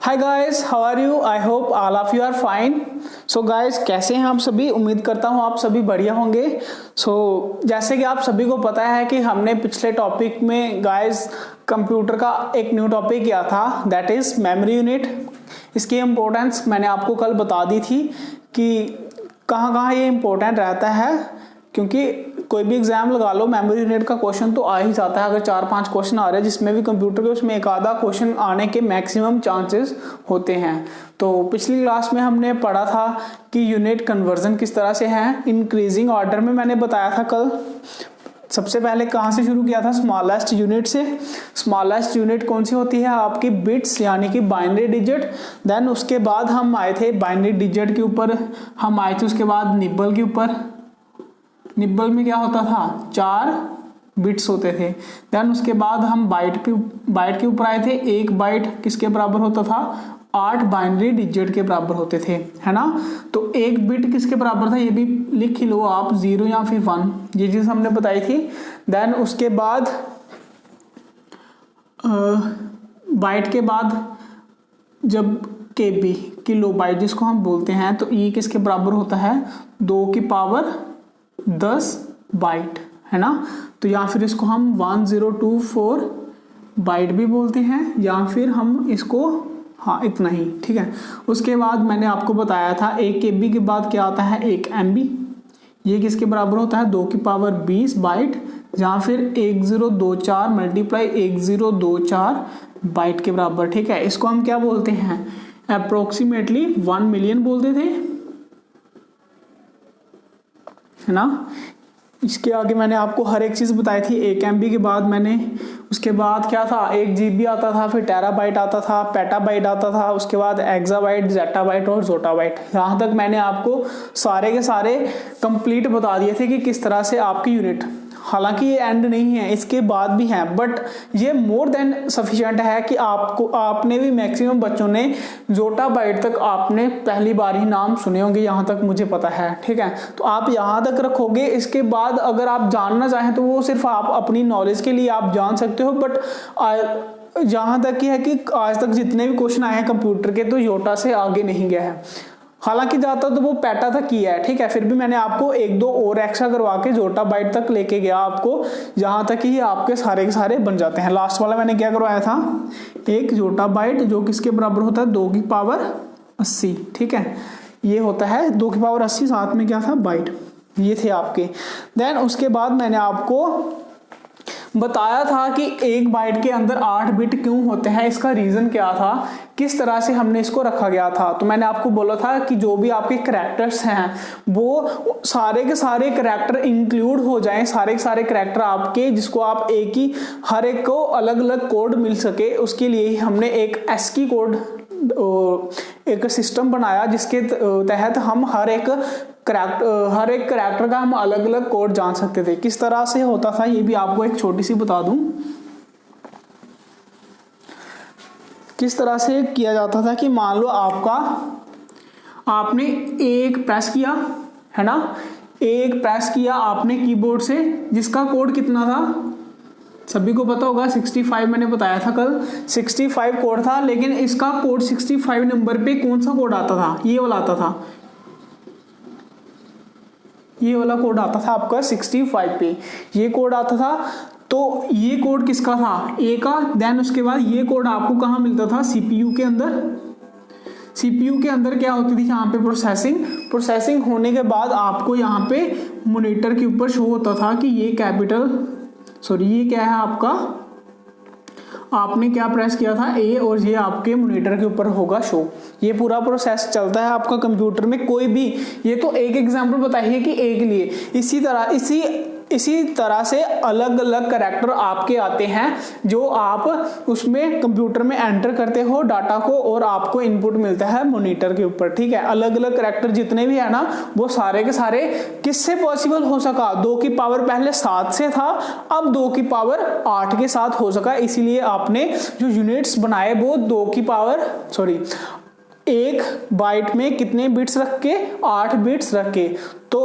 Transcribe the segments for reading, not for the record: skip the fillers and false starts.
Hi guys, how are you? I hope all of you are fine. So guys, कैसे हैं आप सभी? उम्मीद करता हूं आप सभी बढ़िया होंगे। जैसे कि आप सभी को पता है कि हमने पिछले टॉपिक में गाइस कंप्यूटर का एक न्यू टॉपिक किया था, दैट इज मेमोरी यूनिट। इसकी इम्पोर्टेंस मैंने आपको कल बता दी थी कि कहाँ कहाँ ये इम्पोर्टेंट रहता है, क्योंकि कोई भी एग्जाम लगा लो, मेमोरी यूनिट का क्वेश्चन तो आ ही जाता है। अगर 4-5 क्वेश्चन आ रहे हैं जिसमें भी कंप्यूटर के, उसमें एक आधा क्वेश्चन आने के मैक्सिमम चांसेस होते हैं। तो पिछली क्लास में हमने पढ़ा था कि यूनिट कन्वर्जन किस तरह से है, इंक्रीजिंग ऑर्डर में मैंने बताया था कल। सबसे पहले कहाँ से शुरू किया था? स्मॉलेस्ट यूनिट से। स्मॉलेस्ट यूनिट कौन सी होती है? आपकी बिट्स, यानी कि बाइनरी डिजिट। देन उसके बाद हम आए थे बाइनरी डिजिट के ऊपर, हम आए थे उसके बाद निब्बल के ऊपर। निब्बल में क्या होता था? 4 बिट्स होते थे। देन उसके बाद हम बाइट के ऊपर आए थे। एक बाइट किसके बराबर होता था? 8 बाइनरी डिजिट के बराबर होते थे, है ना। तो एक बिट किसके बराबर था? ये भी लिख ही लो आप, 0 या फिर 1, ये चीज हमने बताई थी। देन उसके बाद बाइट के बाद जब KB, किलो बाइट जिसको हम बोलते हैं, तो ये किसके बराबर होता है? 2 की पावर 10 बाइट, है ना। तो या फिर इसको हम 1024 बाइट भी बोलते हैं, या फिर हम इसको, हाँ इतना ही, ठीक है। उसके बाद मैंने आपको बताया था 1 KB के बाद क्या आता है? 1 MB। ये किसके बराबर होता है? 2 की पावर 20 बाइट, या फिर 1024 मल्टीप्लाई 1024 बाइट के बराबर, ठीक है। इसको हम क्या बोलते हैं? अप्रोक्सीमेटली 1 मिलियन बोलते थे, है ना। इसके आगे मैंने आपको हर एक चीज बताई थी। 1 MB के बाद मैंने, उसके बाद क्या था? 1 GB आता था, फिर टेराबाइट आता था, पेटाबाइट आता था, उसके बाद एक्साबाइट, जेटाबाइट और जोटाबाइट। यहाँ तक मैंने आपको सारे के सारे कंप्लीट बता दिए थे कि किस तरह से आपकी यूनिट, हालांकि ये एंड नहीं है, इसके बाद भी है, बट ये मोर देन सफिशिएंट है कि आपने भी मैक्सिमम बच्चों ने जोटा बाइट तक आपने पहली बार ही नाम सुने होंगे, यहाँ तक मुझे पता है, ठीक है। तो आप यहाँ तक रखोगे। इसके बाद अगर आप जानना चाहें तो वो सिर्फ आप अपनी नॉलेज के लिए आप जान सकते हो, बट जहाँ तक है कि आज तक जितने भी क्वेश्चन आए हैं कंप्यूटर के, तो योटा से आगे नहीं गया है। हालांकि जाता तो वो पेटा तक किया है, ठीक है, फिर भी मैंने आपको 1-2 और एक्स्ट्रा करवा के जोटा बाइट तक लेके गया आपको, जहां तक ही आपके सारे के सारे बन जाते हैं। लास्ट वाला मैंने क्या करवाया था? एक जोटा बाइट जो किसके बराबर होता है? 2 की पावर 80, ठीक है। ये होता है 2 की पावर 80, साथ में क्या था? बाइट। ये थे आपके। देन उसके बाद मैंने आपको बताया था कि एक बाइट के अंदर 8 बिट क्यों होते हैं, इसका रीजन क्या था, किस तरह से हमने इसको रखा गया था। तो मैंने आपको बोला था कि जो भी आपके करैक्टर्स हैं वो सारे के सारे करैक्टर इंक्लूड हो जाएं, सारे के सारे करैक्टर आपके, जिसको आप एक ही, हर एक को अलग अलग कोड मिल सके, उसके लिए ही हमने एक ASCII कोड, एक सिस्टम बनाया जिसके तहत हम हर एक करैक्टर का हम अलग अलग कोड जान सकते थे। किस तरह से होता था ये भी आपको एक छोटी सी बता दूं। किस तरह से किया जाता था कि मान लो आपने एक प्रेस किया, है ना, एक प्रेस किया आपने कीबोर्ड से, जिसका कोड कितना था? सभी को पता होगा 65, मैंने बताया था कल 65 कोड था, लेकिन इसका कोड 65 नंबर पे कौन सा कोड आता था? ये वाला आता था, ये वाला कोड आता था आपका 65 पे, ये कोड आता था। तो ये कोड किसका था? ए का। देन उसके बाद ये कोड आपको कहाँ मिलता था? CPU के अंदर। CPU के अंदर क्या होती थी? यहाँ पे प्रोसेसिंग होने के बाद आपको यहाँ पे मॉनिटर के ऊपर शो होता था कि ये ये क्या है आपका, आपने क्या प्रेस किया था? A, और ये आपके मॉनिटर के ऊपर होगा शो। ये पूरा प्रोसेस चलता है आपका कंप्यूटर में। कोई भी, ये तो एक एग्जांपल बताइए कि A के लिए, इसी तरह से अलग अलग करैक्टर आपके आते हैं जो आप उसमें कंप्यूटर में एंटर करते हो डाटा को, और आपको इनपुट मिलता है मॉनिटर के ऊपर, ठीक है। अलग अलग करैक्टर जितने भी है ना, वो सारे के सारे किससे पॉसिबल हो सका? 2 की पावर पहले 7 से था, अब 2 की पावर 8 के साथ हो सका। इसीलिए आपने जो यूनिट्स बनाए वो 2 की पावर, एक बाइट में कितने बिट्स रख के? 8 बिट्स रख के। तो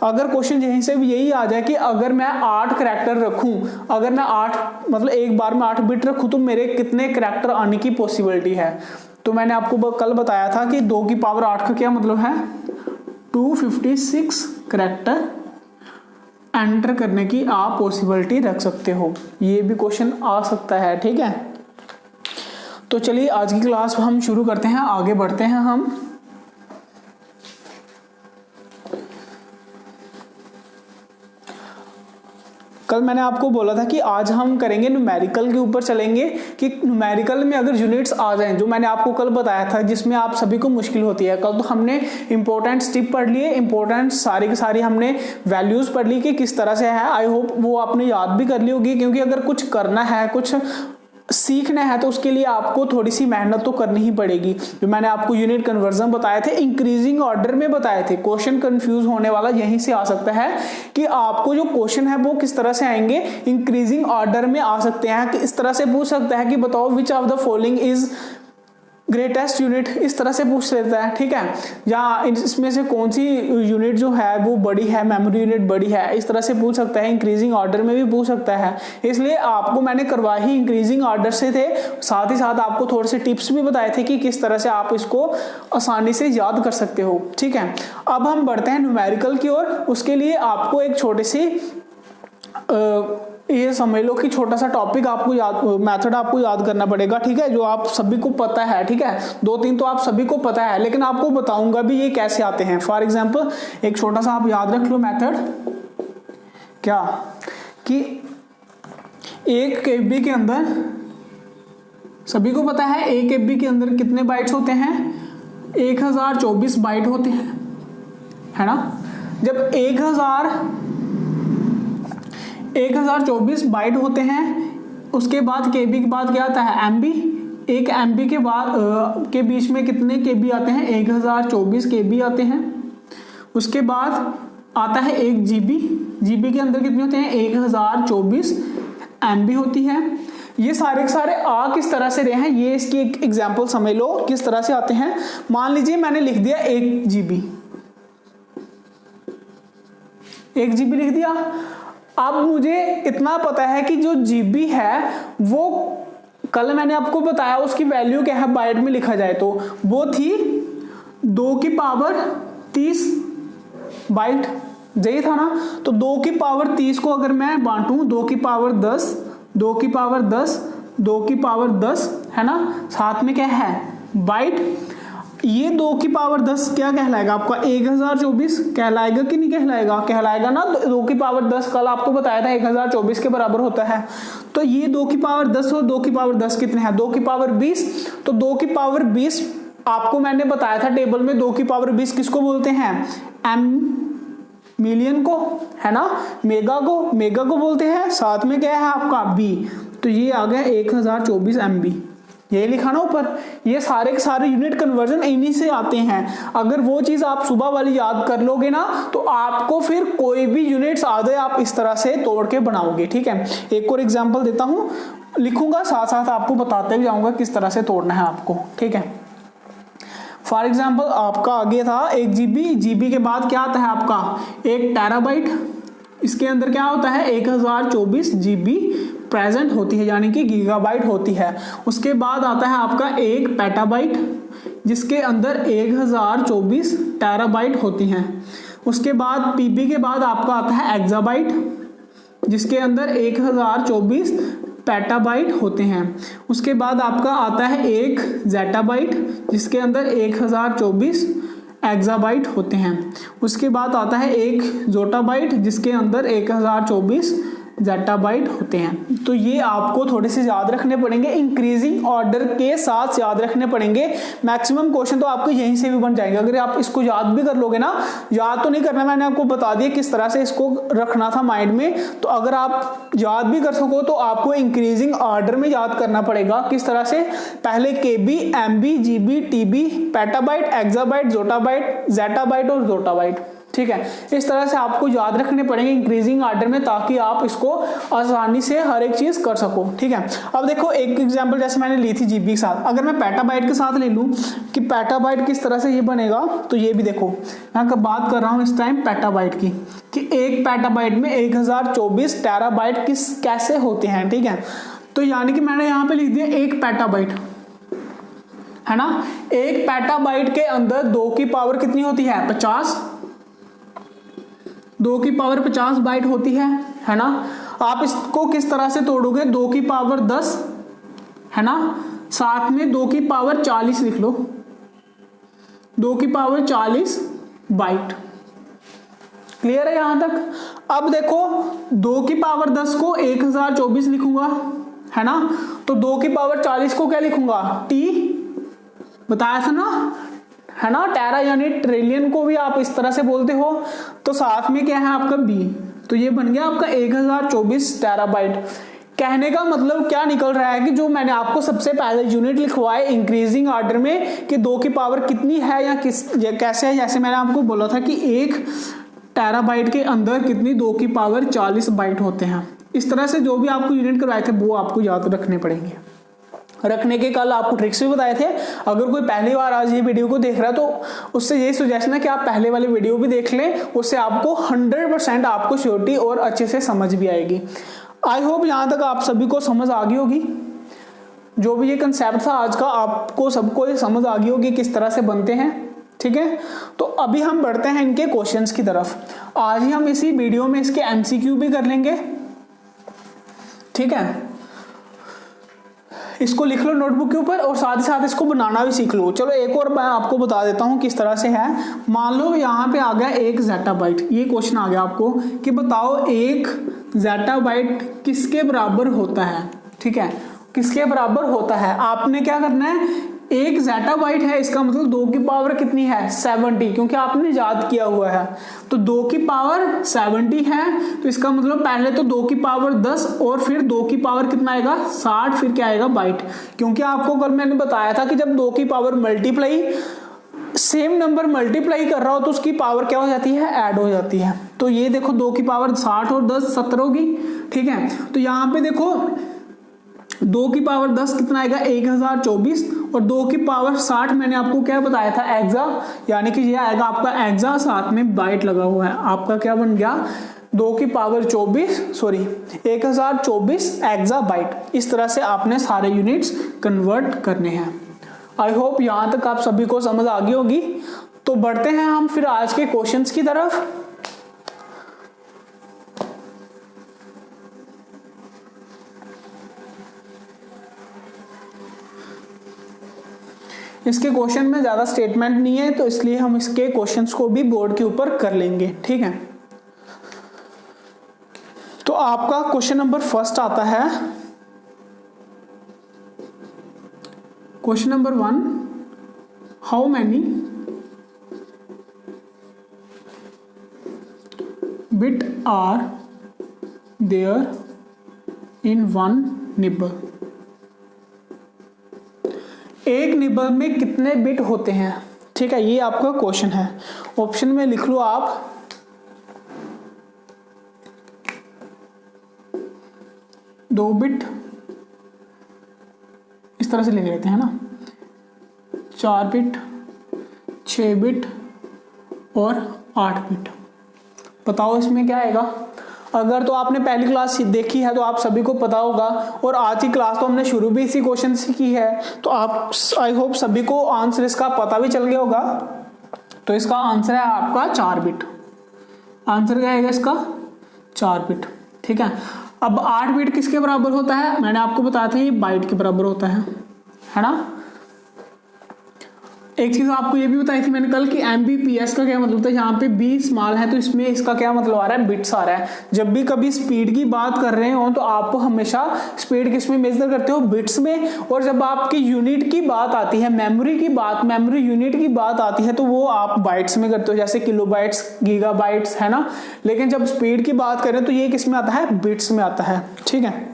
अगर क्वेश्चन यहीं से भी यही आ जाए कि अगर मैं 8 करैक्टर रखूं, अगर मैं 8 मतलब एक बार में 8 बिट रखूं, तो मेरे कितने करैक्टर आने की पॉसिबिलिटी है? तो तो मैंने आपको कल बताया था कि 2 की पावर 8 का क्या मतलब है, 256 करैक्टर एंटर करने की आप पॉसिबिलिटी रख सकते हो। ये भी क्वेश्चन आ सकता है, ठीक है। तो चलिए आज की क्लास हम शुरू करते हैं, आगे बढ़ते हैं हम। कल मैंने आपको बोला था कि आज हम करेंगे न्यूमेरिकल के ऊपर चलेंगे, कि न्यूमेरिकल में अगर यूनिट्स आ जाएं, जो मैंने आपको कल बताया था जिसमें आप सभी को मुश्किल होती है। कल तो हमने इंपॉर्टेंट स्टेप पढ़ लिए, इंपॉर्टेंट सारी की सारी हमने वैल्यूज पढ़ ली कि किस तरह से है। आई होप वो आपने याद भी कर ली होगी, क्योंकि अगर कुछ करना है, कुछ सीखना है तो उसके लिए आपको थोड़ी सी मेहनत तो करनी ही पड़ेगी। जो मैंने आपको यूनिट कन्वर्जन बताए थे, इंक्रीजिंग ऑर्डर में बताए थे। क्वेश्चन कंफ्यूज होने वाला यहीं से आ सकता है कि आपको जो क्वेश्चन है वो किस तरह से आएंगे, इंक्रीजिंग ऑर्डर में आ सकते हैं। कि इस तरह से पूछ सकता है कि बताओ which of the following is greatest unit, इस तरह से पूछ लेता है, ठीक है। या इसमें से कौन सी यूनिट जो है वो बड़ी है, मेमोरी यूनिट बड़ी है, इस तरह से पूछ सकता है। इंक्रीजिंग ऑर्डर में भी पूछ सकता है। इसलिए आपको मैंने करवा ही इंक्रीजिंग ऑर्डर से थे, साथ ही साथ आपको थोड़े से टिप्स भी बताए थे कि किस तरह से आप इसको आसानी से याद कर सकते हो, ठीक है। अब हम बढ़ते हैं न्यूमेरिकल की ओर। उसके लिए आपको एक छोटी सी ये समझ लो कि छोटा सा टॉपिक आपको याद, मेथड आपको याद करना पड़ेगा, ठीक है, जो आप सभी को पता है, ठीक है। 2-3 तो आप सभी को पता है, लेकिन आपको बताऊंगा भी ये कैसे आते हैं। फॉर एग्जांपल एक छोटा सा आप याद रख लो मेथड, क्या कि 1 KB के अंदर सभी को पता है 1 KB के अंदर कितने बाइट्स होते हैं, 1024 बाइट होते हैं, है ना। जब 1024 बाइट होते हैं, उसके बाद KB के बाद क्या आता है, MB। एक MB के बाद के बीच में कितने KB आते हैं, 1024 KB आते हैं। उसके बाद आता है 1 GB के अंदर कितने होते हैं, 1024 MB होती है। ये सारे के सारे आ किस तरह से रहे हैं, ये इसकी एक एग्जांपल समझ लो किस तरह से आते हैं। मान लीजिए मैंने लिख दिया 1 GB लिख दिया। अब मुझे इतना पता है कि जो GB है वो कल मैंने आपको बताया उसकी वैल्यू क्या है, बाइट में लिखा जाए तो वो थी 2 की पावर 30 बाइट, यही था ना। तो 2 की पावर 30 को अगर मैं बांटूं, 2 की पावर 10, 2 की पावर 10, 2 की पावर 10, है ना, साथ में क्या है बाइट। ये 2 की पावर 10 क्या कहलाएगा आपका, 1024 कहलाएगा कि नहीं कहलाएगा, कहलाएगा ना। 2 की पावर 10 कल आपको बताया था 1024 के बराबर होता है। तो ये 2 की पावर 10 और 2 की पावर 10 कितने हैं, 2 की पावर 20। तो 2 की पावर 20 आपको मैंने बताया था टेबल में, 2 की पावर 20 किसको बोलते हैं, एम मिलियन को, है ना, मेगा को बोलते हैं। साथ में क्या है आपका बी, तो ये आ गया 1024 MB, यही लिखा ना ऊपर। ये सारे के सारे यूनिट कन्वर्जन इन्हीं से आते हैं। अगर वो चीज आप सुबह वाली याद कर लोगे ना, तो आपको फिर कोई भी यूनिट्स आ जाए आप इस तरह से तोड़ के बनाओगे, ठीक है। एक और एग्जांपल देता हूं, लिखूंगा साथ साथ आपको बताते भी जाऊंगा किस तरह से तोड़ना है आपको, ठीक है। फॉर एग्जाम्पल आपका आगे था 1 GB के बाद क्या आता है आपका 1 टेराबाइट। इसके अंदर क्या होता है, 1024 GB प्रेजेंट होती है, यानी कि गीगाबाइट होती है। उसके बाद आता है आपका 1 पेटाबाइट, जिसके अंदर 1024 टेराबाइट होती हैं। उसके बाद PB के बाद आपका आता है एक्साबाइट, जिसके अंदर 1024 पेटाबाइट होते हैं। उसके बाद आपका आता है 1 जेटाबाइट, जिसके अंदर 1024 एक्साबाइट होते हैं। उसके बाद आता है 1 जोटाबाइट, जिसके अंदर 1024 जेटाबाइट होते हैं। तो ये आपको थोड़े से याद रखने पड़ेंगे, इंक्रीजिंग ऑर्डर के साथ याद रखने पड़ेंगे। मैक्सिमम क्वेश्चन तो आपको यहीं से भी बन जाएंगे अगर आप इसको याद भी कर लोगे ना। याद तो नहीं करना, मैंने आपको बता दिया किस तरह से इसको रखना था माइंड में। तो अगर आप याद भी कर सको तो आपको इंक्रीजिंग ऑर्डर में याद करना पड़ेगा। किस तरह से, पहले KB, MB, GB, TB, petabyte, exabyte, yottabyte, zettabyte और जोटाबाइट, ठीक है। इस तरह से आपको याद रखने पड़ेंगे इंक्रीजिंग ऑर्डर में, ताकि आप इसको आसानी से हर एक चीज कर सको, ठीक है। अब देखो एक एग्जांपल जैसे मैंने ली थी GB के साथ, अगर मैं पेटाबाइट के साथ ले लूं कि पेटाबाइट किस तरह से ये बनेगा, तो ये भी देखो मैं बात कर रहा हूं इस टाइम पेटाबाइट की, कि एक पेटाबाइट में 1024 टेराबाइट कैसे होते हैं, ठीक है। तो यानी कि मैंने यहां पे लिख दिया 1 पेटाबाइट, है ना। एक पेटाबाइट के अंदर 2 की पावर कितनी होती है, 50, 2 की पावर 50 बाइट होती है ना। आप इसको किस तरह से तोड़ोगे, 2 की पावर 10 है ना, साथ में 2 की पावर 40 लिख लो, 2 की पावर 40 बाइट। क्लियर है यहां तक। अब देखो 2 की पावर 10 को 1024 लिखूंगा, है ना, तो 2 की पावर 40 को क्या लिखूंगा, टी, बताया था ना, है ना। टेरा यानी ट्रिलियन को भी आप इस तरह से बोलते हो, तो साथ में क्या है आपका बी, तो ये बन गया आपका 1024 टेराबाइट। कहने का मतलब क्या निकल रहा है कि जो मैंने आपको सबसे पहले यूनिट लिखवाए इंक्रीजिंग ऑर्डर में कि 2 की पावर कितनी है या कैसे है, जैसे मैंने आपको बोला था कि 1 टेराबाइट के अंदर कितनी, 2 की पावर 40 बाइट होते हैं। इस तरह से जो भी आपको यूनिट करवाए थे वो आपको याद रखने पड़ेंगे। रखने के कल आपको ट्रिक्स भी बताए थे। अगर कोई पहली बार आज ये वीडियो को देख रहा है तो उससे यही सजेशन है कि आप पहले वाले वीडियो भी देख लें, उससे आपको 100% आपको श्योरिटी और अच्छे से समझ भी आएगी। आई होप यहाँ तक आप सभी को समझ आ गई होगी, जो भी ये कंसेप्ट था आज का आपको सबको ये समझ आ गई होगी किस तरह से बनते हैं, ठीक है। तो अभी हम बढ़ते हैं इनके क्वेश्चंस की तरफ। आज ही हम इसी वीडियो में इसके एमसीक्यू भी कर लेंगे, ठीक है। इसको लिख लो नोटबुक के ऊपर और साथ ही साथ इसको बनाना भी सीख लो। चलो एक और मैं आपको बता देता हूं किस तरह से है। मान लो यहाँ पे आ गया 1 ज़ेटाबाइट, ये क्वेश्चन आ गया आपको कि बताओ 1 ज़ेटाबाइट किसके बराबर होता है, ठीक है, किसके बराबर होता है। आपने क्या करना है, 1 ज़ेटाबाइट है, इसका मतलब 2 की पावर कितनी है, 70, क्योंकि आपने याद किया हुआ है। तो 2 की पावर 70 है, तो इसका मतलब पहले तो 2 की पावर 10 और फिर 2 की पावर कितना आएगा, 60, फिर क्या आएगा, बाइट। क्योंकि आपको कल मैंने बताया था कि जब 2 की power multiply, same number multiply कर रहा हो तो उसकी पावर क्या हो जाती है, ऐड हो जाती है। तो ये देखो 2 की पावर 60 और 10 70 होगी, ठीक है। तो यहाँ पे देखो 2 की पावर 10 कितना आएगा, 1024, और 2 की पावर 60 मैंने आपको क्या बताया था, एक्सा, यानी कि ये आएगा आपका एक्सा, साथ में बाइट लगा हुआ है। आपका क्या बन गया, 2 की पावर 1024 एक्सा बाइट। इस तरह से आपने सारे यूनिट्स कन्वर्ट करने हैं। आई होप यहां तक आप सभी को समझ आ गई होगी। तो बढ़ते हैं हम फिर आज के क्वेश्चंस की तरफ। इसके क्वेश्चन में ज्यादा स्टेटमेंट नहीं है, तो इसलिए हम इसके क्वेश्चंस को भी बोर्ड के ऊपर कर लेंगे, ठीक है। तो आपका क्वेश्चन नंबर फर्स्ट आता है, question number 1, how many bit are there in 1 nibble. एक निबल में कितने बिट होते हैं, ठीक है, ये आपका क्वेश्चन है। ऑप्शन में लिख लो आप 2 बिट, इस तरह से लिख लेते हैं ना, 4 बिट, 6 बिट और 8 बिट। बताओ इसमें क्या आएगा। अगर तो आपने पहली क्लास देखी है तो आप सभी को पता होगा, और आज की क्लास तो हमने शुरू भी इसी क्वेश्चन से की है, तो आप आई होप सभी को आंसर इसका पता भी चल गया होगा। तो इसका आंसर है आपका 4 बिट। आंसर क्या आएगा इसका, 4 बिट, ठीक है। अब 8 बिट किसके बराबर होता है, मैंने आपको बताया था ये बाइट के बराबर होता है ना। एक चीज आपको ये भी बताई थी मैंने कल कि MBPS का क्या मतलब था। यहाँ पे B स्मॉल है तो इसमें इसका क्या मतलब आ रहा है, बिट्स आ रहा है। जब भी कभी स्पीड की बात कर रहे हो तो आपको हमेशा स्पीड किस में मेजर करते हो, बिट्स में। और जब आपकी यूनिट की बात आती है, मेमोरी की बात, मेमोरी यूनिट की बात आती है, तो वो आप बाइट्स में करते हो, जैसे किलोबाइट्स, गीगाबाइट्स, है ना। लेकिन जब स्पीड की बात करें तो ये किस में आता है, बिट्स में आता है, ठीक है।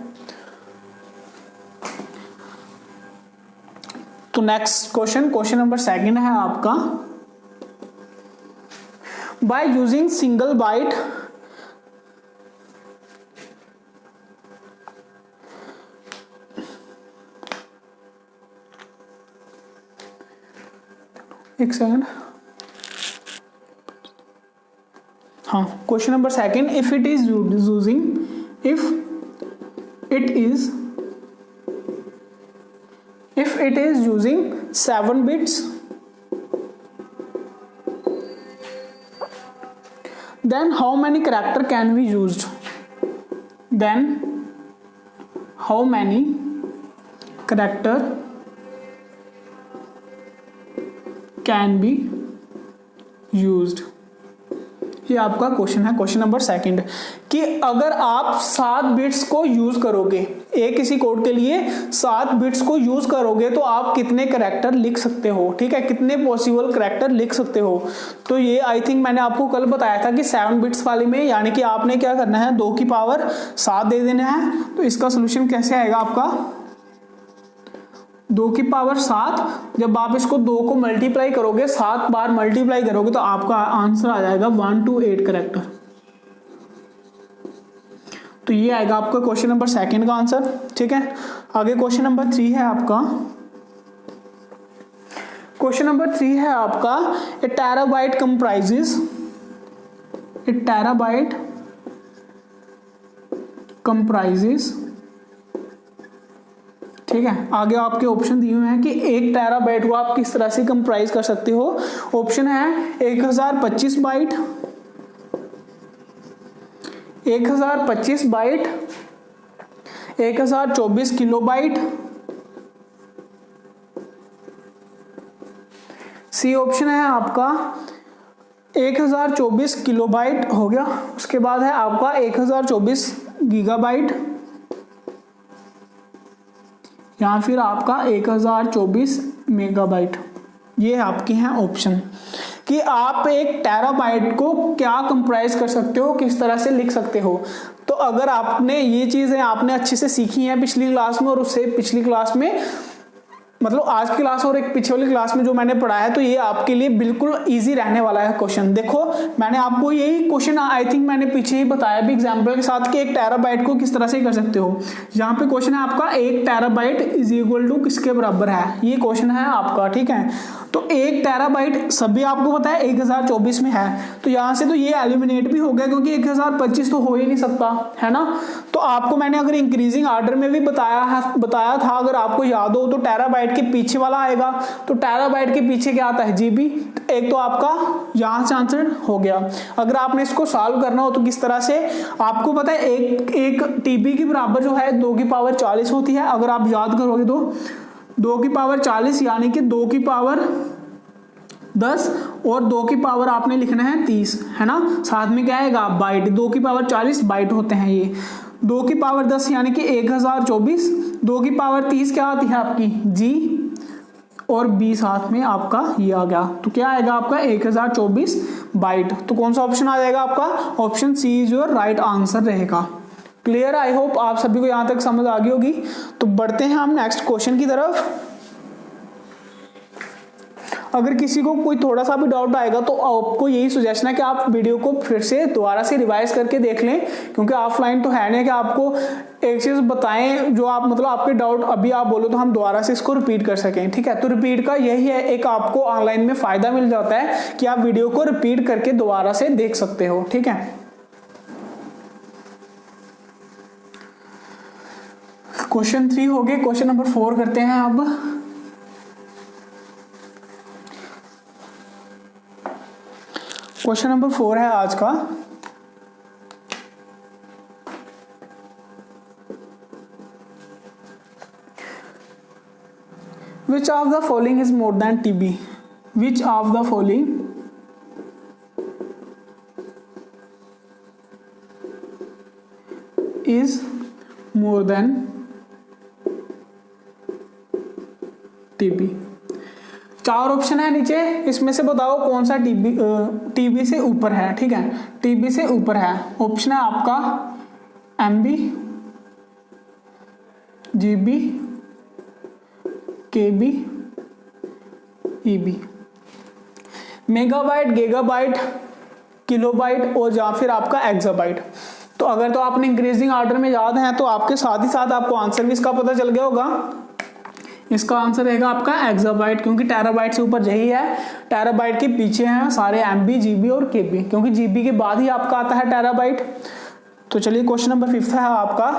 तो नेक्स्ट क्वेश्चन नंबर 2 है आपका, बाय यूजिंग सिंगल बाइट एक सेकंड, हाँ, question number 2, if it is it is using 7 bits, then how many character can be used? Then how many character can be used? ये आपका question है, question number second, कि अगर आप 7 bits को use करोगे, एक किसी कोड के लिए 7 बिट्स को यूज करोगे तो आप कितने कैरेक्टर लिख सकते हो, ठीक है, कितने पॉसिबल कैरेक्टर लिख सकते हो। तो ये आई थिंक मैंने आपको कल बताया था कि 7 बिट्स वाले में यानी कि आपने क्या करना है, 2 की पावर 7 दे देना है। तो इसका सोल्यूशन कैसे आएगा आपका, 2 की पावर 7, जब आप इसको 2 को मल्टीप्लाई करोगे, 7 बार मल्टीप्लाई करोगे तो आपका आंसर आ जाएगा 128 कैरेक्टर। तो ये आएगा आपका क्वेश्चन नंबर सेकंड का आंसर, ठीक है। आगे क्वेश्चन नंबर 3 है आपका, क्वेश्चन नंबर 3 है आपका, ए टेराबाइट कंप्राइजेस, ठीक है। आगे आपके ऑप्शन दिए हुए हैं कि 1 टेराबाइट को आप किस तरह से कंप्राइज कर सकते हो। ऑप्शन है 1025 byte, 1025 byte, 1024 kilobyte, C option है आपका 1024 किलोबाइट हो गया, उसके बाद है आपका 1024 गीगाबाइट, या फिर आपका 1024 मेगाबाइट। ये आपके हैं ऑप्शन कि आप एक टेराबाइट को क्या कंप्राइज कर सकते हो, किस तरह से लिख सकते हो। तो अगर आपने ये चीजें आपने अच्छे से सीखी हैं पिछली क्लास में और उससे पिछली क्लास में, मतलब आज की क्लास और एक पीछे वाली क्लास में जो मैंने पढ़ा है, तो ये आपके लिए बिल्कुल इजी रहने वाला है क्वेश्चन। देखो मैंने आपको यही क्वेश्चन आई थिंक मैंने पीछे ही बताया भी एग्जांपल के साथ कि 1 टेराबाइट को किस तरह से कर सकते हो। यहाँ पे क्वेश्चन है आपका 1 टेराबाइट इज इक्वल टू किसके बराबर है, ये क्वेश्चन है आपका, ठीक है। तो 1 टेराबाइट सभी आपको पता है 1024 में है, तो यहाँ से तो ये एलिमिनेट भी हो गया क्योंकि 1025 तो हो ही नहीं सकता, है ना। तो आपको मैंने अगर इंक्रीजिंग ऑर्डर में भी बताया था, अगर आपको याद हो तो टेराबाइट के पीछे वाला आएगा, तो टेराबाइट के पीछे क्या आता है, जीबी। एक तो आपका यहां से आंसर हो गया। अगर आपने इसको सॉल्व करना हो तो किस तरह से, आपको पता है एक टीबी के बराबर जो है 2 की पावर 40 होती है। अगर आप याद करोगे तो 2 की पावर 40 यानी कि 2 की पावर 10 और 2 की पावर आपने लिखना है 30, है ना। साथ में क्या आएगा, बाइट, 2 की पावर 40 बाइट होते हैं ये। 2 की पावर 10 यानी कि 1024, 2 की पावर 30 क्या आती है आपकी, जी, और 20 साथ में आपका ये आ गया। तो क्या आएगा आपका 1024 बाइट। तो कौन सा ऑप्शन आ जाएगा आपका, option C is your right answer रहेगा। क्लियर, आई होप आप सभी को यहां तक समझ आ गई होगी। तो बढ़ते हैं हम नेक्स्ट क्वेश्चन की तरफ। अगर किसी को कोई थोड़ा सा भी डाउट आएगा तो आपको यही सजेशन है कि आप वीडियो को फिर से दोबारा से रिवाइज करके देख लें, क्योंकि ऑफलाइन तो है नहीं कि आपको एक चीज बताएं जो आप मतलब आपके डाउट अभी आप बोलो तो हम दोबारा से इसको रिपीट कर सकें, ठीक है। तो रिपीट का यही है, एक आपको ऑनलाइन में फायदा मिल जाता है कि आप वीडियो को रिपीट करके दोबारा से देख सकते हो, ठीक है। क्वेश्चन 3 हो गए, क्वेश्चन नंबर 4 करते हैं अब। क्वेश्चन नंबर 4 है आज का, Which of the following is more than TB? Which of the following is more than TB? 4 option है नीचे, इसमें से बताओ कौन सा टीबी से ऊपर है, ठीक है। टीबी से ऊपर है, ऑप्शन है आपका एमबी, जीबी, केबी, ईबी। मेगाबाइट, गीगाबाइट, किलोबाइट और या फिर आपका एक्साबाइट। तो अगर तो आपने इंक्रीजिंग ऑर्डर में याद है तो आपके साथ ही साथ आपको आंसर भी इसका पता चल गया होगा। इसका आंसर रहेगा आपका एक्साबाइट, क्योंकि टेराबाइट से ऊपर यही है। टेराबाइट के पीछे हैं सारे एमबी, जीबी और केबी, क्योंकि जीबी के बाद ही आपका आता है टेराबाइट। तो चलिए क्वेश्चन नंबर 5 है आपका,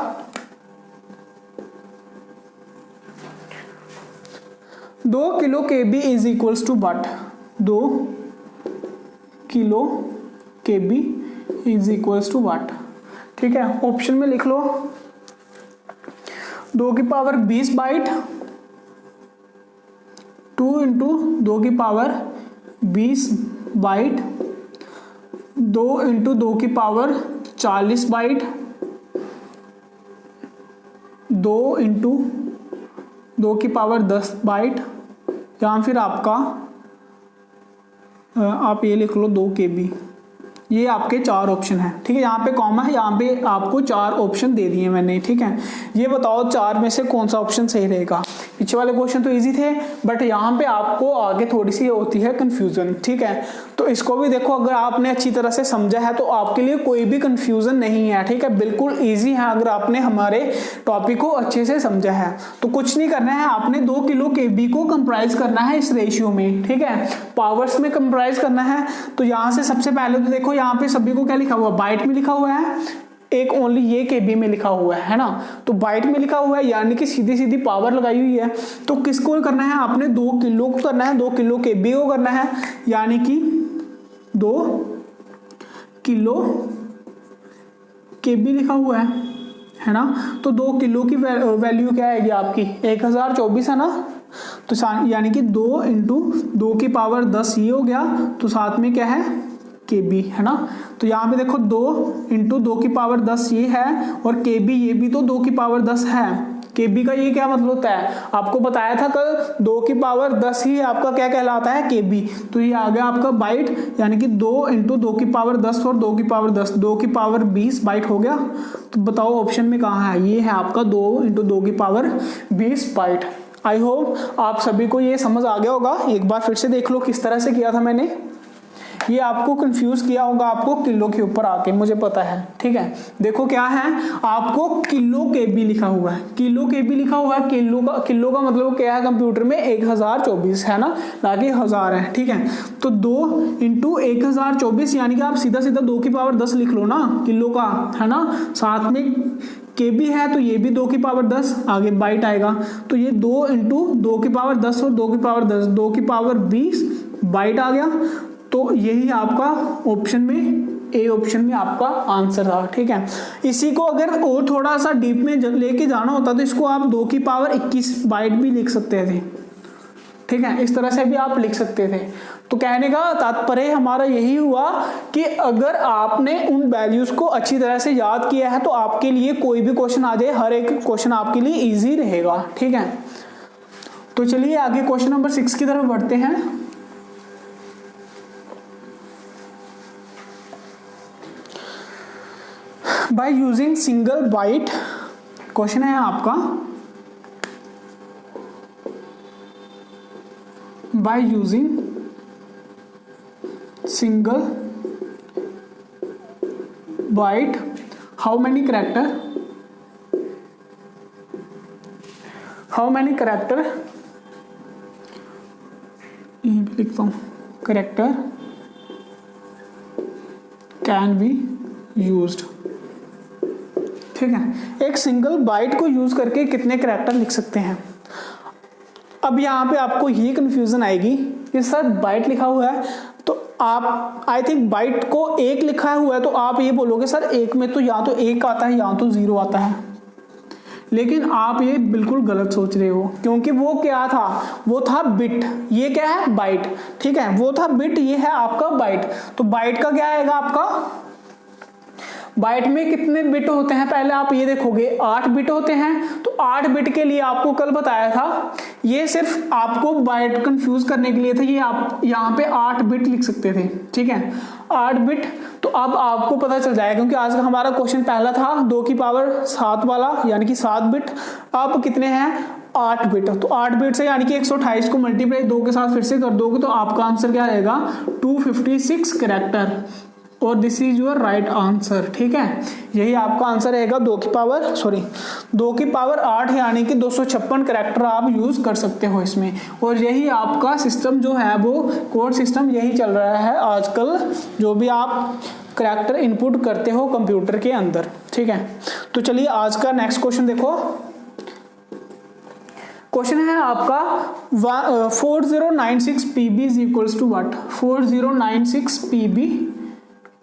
2 kilo KB is equals to what? 2 kilo KB is equals to what? ठीक है, ऑप्शन में लिख लो 2 की पावर 20 बाइट, 2 इंटू 2 की पावर 20 बाइट, 2 इंटू 2 की पावर 40 बाइट, 2 इंटू 2 की पावर 10 बाइट, या फिर आपका आप ये लिख लो 2 KB। ये आपके 4 ऑप्शन हैं। ठीक है, यहाँ पे कॉमा है, यहाँ पे आपको 4 ऑप्शन दे दिए मैंने। ठीक है, ये बताओ 4 में से कौन सा ऑप्शन सही रहेगा? पीछे वाले क्वेश्चन तो इजी थे, बट यहाँ पे आपको आगे थोड़ी सी होती है कंफ्यूजन। ठीक है, तो इसको भी देखो, अगर आपने अच्छी तरह से समझा है तो आपके लिए कोई भी कंफ्यूजन नहीं है। ठीक है, बिल्कुल ईजी है अगर आपने हमारे टॉपिक को अच्छे से समझा है। तो कुछ नहीं करना है, आपने 2 किलो KB को कंप्राइज करना है इस रेशियो में। ठीक है, पावर्स में कंप्राइज करना है। तो यहाँ से सबसे पहले तो देखो, यहाँ पे सभी को क्या लिखा हुआ? बाइट में लिखा हुआ है, एक ओनली ये KB में लिखा हुआ है ना। तो बाइट में लिखा हुआ है यानी कि सीधी सीधी पावर लगाई हुई है। तो किसको करना है? आपने 2 किलो को करना है, 2 किलो KB को करना है, यानी कि 2 किलो KB लिखा हुआ है ना। तो 2 किलो की वैल्यू क्या आएगी आपकी? 1024 है ना। तो यानी कि 2 इंटू 2 की पावर 10 ये हो गया, तो साथ में क्या है? KB है ना। तो यहाँ पे देखो 2 इंटू 2 की पावर 10 ये है, और KB ये भी तो 2 की पावर 10 है। KB का ये क्या मतलब होता है? आपको बताया था कल 2 की पावर 10 ही आपका क्या कहलाता है? KB। तो ये आ गया आपका बाइट, यानी कि 2 इंटू 2 की पावर 10 और 2 की पावर 10, 2 की पावर 20 बाइट हो गया। तो बताओ ऑप्शन में कहाँ है? ये है आपका 2 इंटू 2 की पावर 20 बाइट। आई होप आप सभी को ये समझ आ गया होगा। एक बार फिर से देख लो किस तरह से किया था मैंने। ये आपको कंफ्यूज किया होगा आपको किलो के ऊपर आके, मुझे पता है। ठीक है, देखो क्या है, आपको किलो KB लिखा हुआ है, किलो KB लिखा हुआ है। किलो का मतलब क्या है कंप्यूटर में? 1024 है ना कि 1000 है। ठीक है, तो 2 इंटू 1024 यानी कि आप सीधा सीधा 2 की पावर 10 लिख लो ना, किलो का है ना। साथ में KB है तो ये भी 2 की पावर 10, आगे बाइट आएगा। तो ये 2 इंटू 2 की पावर 10 और 2 की पावर 10, 2 की पावर 20 बाइट आ गया। तो यही आपका ऑप्शन में, ए ऑप्शन में आपका आंसर था। ठीक है, इसी को अगर और थोड़ा सा डीप में लेके जाना होता तो इसको आप 2 की पावर 21 बाइट भी लिख सकते थे। ठीक है, इस तरह से भी आप लिख सकते थे। तो कहने का तात्पर्य हमारा यही हुआ कि अगर आपने उन वैल्यूज को अच्छी तरह से याद किया है तो आपके लिए कोई भी क्वेश्चन आ जाए, हर एक क्वेश्चन आपके लिए इजी रहेगा। ठीक है, तो चलिए आगे क्वेश्चन नंबर 6 की तरफ बढ़ते हैं। By using single byte, question है आपका, by using single byte how many character, यहीं पे लिखता हूं, कैरेक्टर कैन बी यूज्ड। ठीक है, एक सिंगल बाइट को यूज करके कितने कैरेक्टर लिख सकते हैं। अब यहाँ पे आपको ये कंफ्यूजन आएगी कि सर बाइट लिखा हुआ है तो आप, आई थिंक बाइट को 1 लिखा हुआ है तो आप ये बोलोगे सर 1 में तो या तो 1 आता है या तो 0 आता है। लेकिन आप ये बिल्कुल गलत सोच रहे हो, क्योंकि वो क्या था? वो था बिट, ये क्या है? बाइट। ठीक है, वो था बिट, ये है आपका बाइट। तो बाइट का क्या आएगा आपका? बाइट में कितने बिट होते हैं पहले आप ये देखोगे, 8 बिट होते हैं। तो 8 बिट के लिए आपको कल बताया था, ये सिर्फ आपको बाइट कंफ्यूज करने के लिए था। ये आप यहाँ पे 8 बिट लिख सकते थे। ठीक है, 8 बिट। तो अब आपको पता चल जाएगा, क्योंकि आज का हमारा क्वेश्चन पहला था 2 की पावर 7 वाला, यानी कि 7 बिट। अब कितने हैं? 8 बिट। तो 8 बिट से यानी कि 128 को मल्टीप्लाई 2 के साथ फिर से कर दोगे तो आपका आंसर क्या आएगा? 256 कैरेक्टर। और this is your right answer. ठीक है, यही आपका आंसर रहेगा। 2 की पावर 8 यानी कि 256 कैरेक्टर आप यूज कर सकते हो इसमें। और यही आपका सिस्टम जो है वो कोड सिस्टम यही चल रहा है आजकल, जो भी आप कैरेक्टर इनपुट करते हो कंप्यूटर के अंदर। ठीक है, तो चलिए आज का नेक्स्ट क्वेश्चन देखो। क्वेश्चन है आपका 4096 PB is equals to what? 4096 PB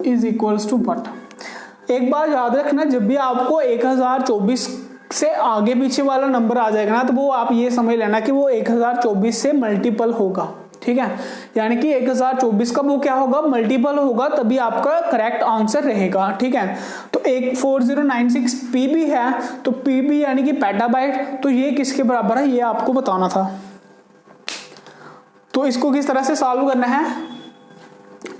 is equals to what? एक बार याद रखना, जब भी आपको 1024 से आगे पीछे वाला नंबर आ जाएगा ना, तो वो आप ये समझ लेना कि वो 1024 से मल्टीपल होगा, ठीक है। यानी कि 1024 का वो क्या होगा? मल्टीपल होगा, तभी आपका करेक्ट आंसर रहेगा, ठीक है। तो एक 4096 PB है, तो PB यानी कि पेटाबाइट, तो ये किसके बराबर है ये आपको बताना था। तो इसको किस तरह से सॉल्व करना है?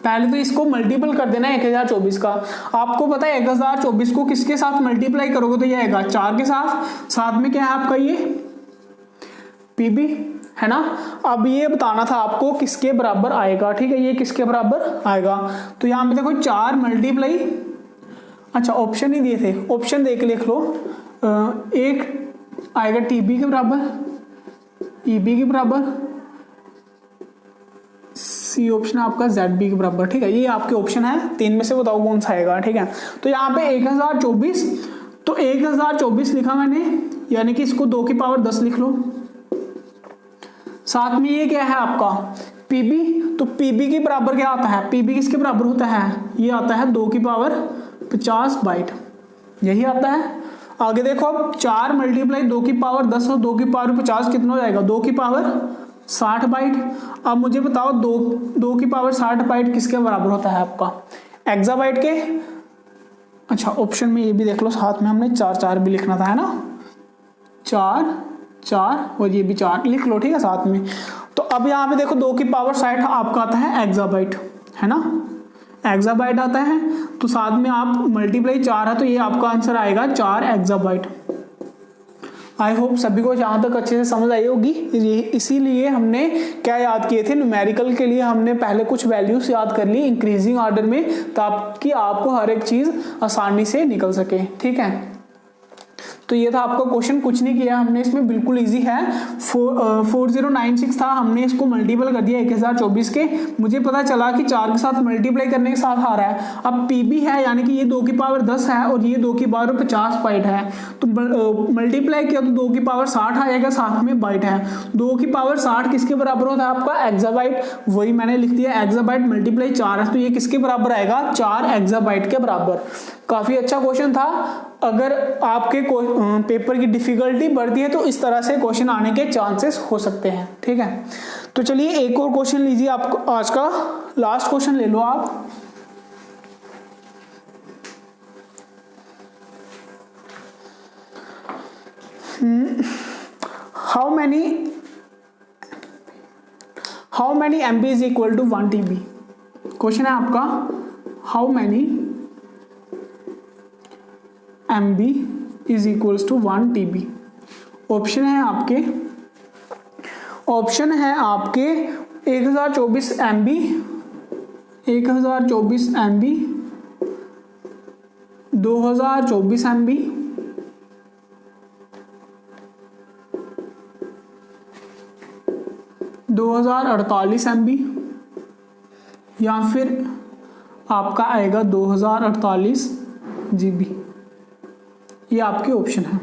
पहले तो इसको मल्टीपल कर देना है 1024 का। आपको पता है 1024 को किसके साथ मल्टीप्लाई करोगे तो ये आएगा 4 के साथ, साथ में क्या है आपका ये PB, है ना। अब ये बताना था आपको किसके बराबर आएगा, ठीक है, ये किसके बराबर आएगा। तो यहाँ पे देखो 4 मल्टीप्लाई, अच्छा ऑप्शन ही दिए थे, ऑप्शन देख लिख लो। एक आएगा TB के बराबर, EB के बराबर, C ऑप्शन है आपका ZB के बराबर, ठीक है। ये आपके ऑप्शन है, 3 में से बताओ कौन सा आएगा, ठीक है। तो यहाँ पे 1024, तो 1024 लिखा मैंने, यानी कि इसको 2 की पावर 10 लिख लो। साथ में ये क्या है आपका PB, तो PB के बराबर क्या आता है? PB किसके बराबर होता है? ये आता है 2 की पावर 50 बाइट, यही आता है। आगे देखो, अब 4 मल्टीप्लाई 2 की पावर 10 और 2 की पावर 50 कितना हो जाएगा? 2 की पावर 60 बाइट। अब मुझे बताओ 2 की पावर 60 बाइट किसके बराबर होता है आपका? एक्साबाइट के। अच्छा ऑप्शन में ये भी देख लो, साथ में हमने 4 भी लिखना था, है ना, 4 और ये भी 4 लिख लो, ठीक है, साथ में। तो अब यहाँ पे देखो 2 की पावर 60 आपका आता है एक्साबाइट, है ना, एक्साबाइट आता है। तो साथ में आप मल्टीप्लाई 4 है, तो ये आपका आंसर आएगा 4 एक्साबाइट। आई होप सभी को जहाँ तक अच्छे से समझ आई होगी। इसीलिए हमने क्या याद किए थे, न्यूमेरिकल के लिए हमने पहले कुछ वैल्यूज याद कर ली इंक्रीजिंग ऑर्डर में, ताकि आपको हर एक चीज आसानी से निकल सके, ठीक है। तो ये था आपका क्वेश्चन, कुछ नहीं किया हमने इसमें, बिल्कुल इजी है। 4096 था, हमने इसको मल्टीपल कर दिया 1024 के। मुझे पता चला कि 4 के साथ मल्टीप्लाई करने के साथ आ रहा है। अब PB है, यानी कि ये 2 की पावर 10 है और ये 2 की पावर 50 बाइट है, तो मल्टीप्लाई किया तो 2 की पावर 60 आ जाएगा, साथ में बाइट है। 2 की पावर 60 किसके बराबर होता है आपका? एक्साबाइट, वही मैंने लिख दिया एक्साबाइट मल्टीप्लाई 4 है, तो ये किसके बराबर आएगा? 4 एक्साबाइट के बराबर। काफी अच्छा क्वेश्चन था। अगर आपके पेपर की डिफिकल्टी बढ़ती है तो इस तरह से क्वेश्चन आने के चांसेस हो सकते हैं, ठीक है। तो चलिए एक और क्वेश्चन लीजिए, आपको आज का लास्ट क्वेश्चन ले लो आप। How many MB is equal to 1 TB? Question है आपका how many MB is equals to 1 TB। Option है आपके 1024 MB, 1024 MB, 2024 MB, 2048 MB, या फिर आपका आएगा 2048 GB। ये आपके ऑप्शन है।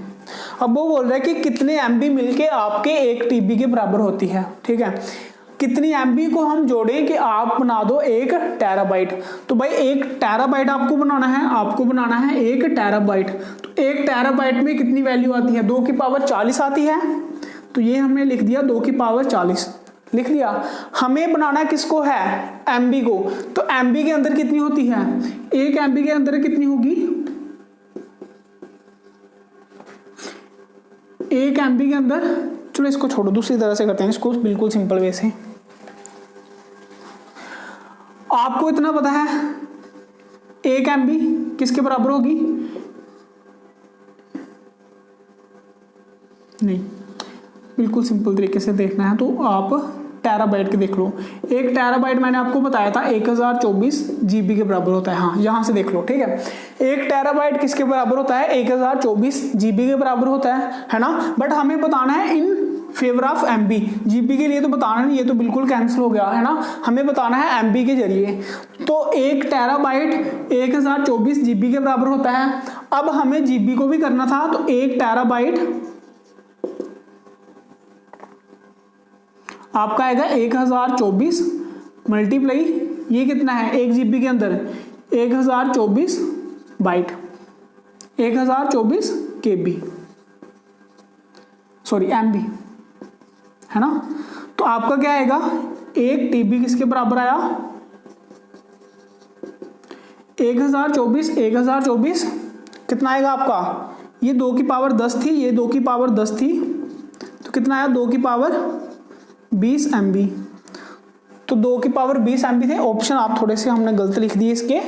अब वो बोल रहा है कि कितने MB मिलके आपके 1 TB के बराबर होती है, ठीक है। कितनी MB को हम जोड़ें कि आप बना दो 1 टेराबाइट? तो भाई 1 टेराबाइट आपको बनाना है, 1 टेराबाइट। तो 1 टेराबाइट में कितनी वैल्यू आती है? 2 की पावर 40 आती है, तो ये हमने लिख दिया 2 की पावर 40 लिख दिया। हमें बनाना किसको है? MB को। तो MB के अंदर कितनी होती है? 1 MB के अंदर कितनी होगी? 1 MB के अंदर, चलो इसको छोड़ो, दूसरी तरह से करते हैं इसको, बिल्कुल सिंपल वे से। आपको इतना पता है 1 MB किसके बराबर होगी? नहीं, बिल्कुल सिंपल तरीके से देखना है तो आप टेराबाइट के देख लो। 1 टेराबाइट मैंने आपको बताया था 1024 GB के बराबर होता है। हाँ, यहां से देख लो, ठीक है। 1 टेराबाइट किसके बराबर होता है? 1024 GB के बराबर होता है ना। बट हमें बताना है in favour of MB। GB के लिए तो बताना नहीं, ये तो बिल्कुल कैंसिल हो गया, है ना। हमें बताना है MB के जरिए। तो 1 टेराबाइट 1024 GB के बराबर होता है। अब हमें GB को भी करना था, तो 1 टेराबाइट आपका आएगा 1024 मल्टीप्लाई ये कितना है 1 GB के अंदर 1024 बाइट 1024 KB सॉरी MB है ना। तो आपका क्या आएगा 1 TB किसके बराबर आया 1024 कितना आएगा आपका ये 2 की पावर 10 थी ये 2 की पावर 10 थी तो कितना आया 2 की पावर 20 MB। तो 2 की पावर 20 MB थे ऑप्शन आप थोड़े से हमने गलत लिख दिए इसके।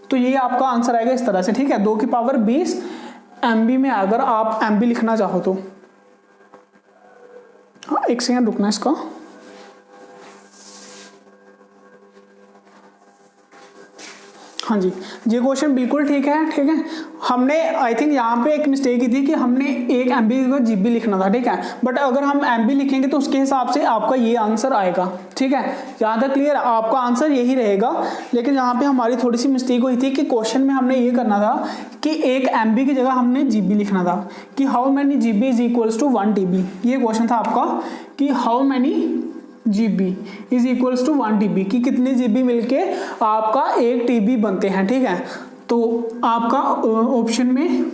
तो ये आपका आंसर आएगा इस तरह से ठीक है 2 की पावर 20 MB में अगर आप MB लिखना चाहो तो। हाँ एक सेकंड रुकना इसका। हाँ जी ये क्वेश्चन बिल्कुल ठीक है हमने आई थिंक यहाँ पे एक मिस्टेक की थी कि हमने 1 MB का GB लिखना था ठीक है बट अगर हम MB लिखेंगे तो उसके हिसाब से आपका ये आंसर आएगा ठीक है। यहाँ तक क्लियर आपका आंसर यही रहेगा लेकिन यहाँ पे हमारी थोड़ी सी मिस्टेक हुई थी कि क्वेश्चन में हमने ये करना था कि 1 MB की जगह हमने GB लिखना था कि how many GB is equals to 1 TB। ये क्वेश्चन था आपका कि how many GB is equals to 1 TB कि कितने GB मिलके आपका 1 TB बनते हैं ठीक है। तो आपका ऑप्शन में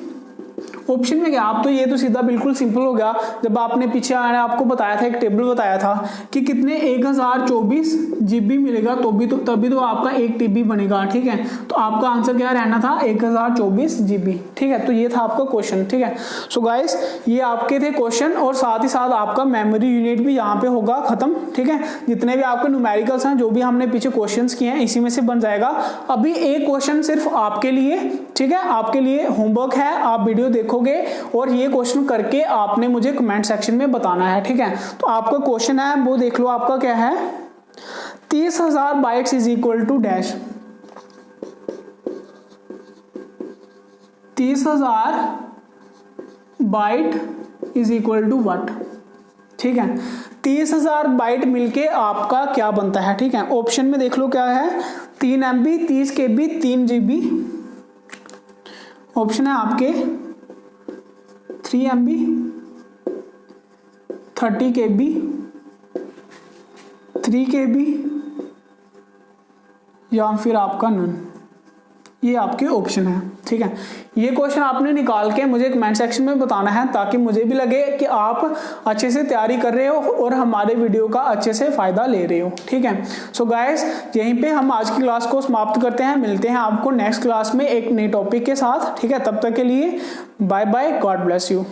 क्या आप तो ये तो सीधा बिल्कुल सिंपल हो गया जब आपने पीछे मैंने आपको बताया था एक टेबल बताया था कि कितने 1024 GB मिलेगा तभी तो आपका 1 TB बनेगा ठीक है। तो आपका आंसर क्या रहना था 1024 GB ठीक है। तो ये था आपका क्वेश्चन ठीक है। सो गाइस ये आपके थे क्वेश्चन और साथ ही साथ आपका मेमोरी यूनिट भी यहाँ पे होगा खत्म ठीक है। जितने भी आपके न्यूमेरिकल्स हैं जो भी हमने पीछे क्वेश्चन किए हैं इसी में से बन जाएगा। अभी एक क्वेश्चन सिर्फ आपके लिए ठीक है आपके लिए होमवर्क है आप वीडियो देखोगे और ये क्वेश्चन करके आपने मुझे कमेंट सेक्शन में बताना है ठीक है। तो आपका क्वेश्चन है वो देख लो आपका क्या है 30,000 bytes is equal to dash 30,000 byte is equal to what ठीक है। 30,000 बाइट मिलके आपका क्या बनता है ठीक है। ऑप्शन में देख लो क्या है 3 MB 30 KB 3 GB। ऑप्शन है आपके 3 MB 30 KB 3 KB या फिर आपका नन। ये आपके ऑप्शन है ठीक है। ये क्वेश्चन आपने निकाल के मुझे कमेंट सेक्शन में बताना है ताकि मुझे भी लगे कि आप अच्छे से तैयारी कर रहे हो और हमारे वीडियो का अच्छे से फायदा ले रहे हो ठीक है। सो गाइस यहीं पे हम आज की क्लास को समाप्त करते हैं मिलते हैं आपको नेक्स्ट क्लास में एक नए टॉपिक के साथ ठीक है। तब तक के लिए bye bye God bless you.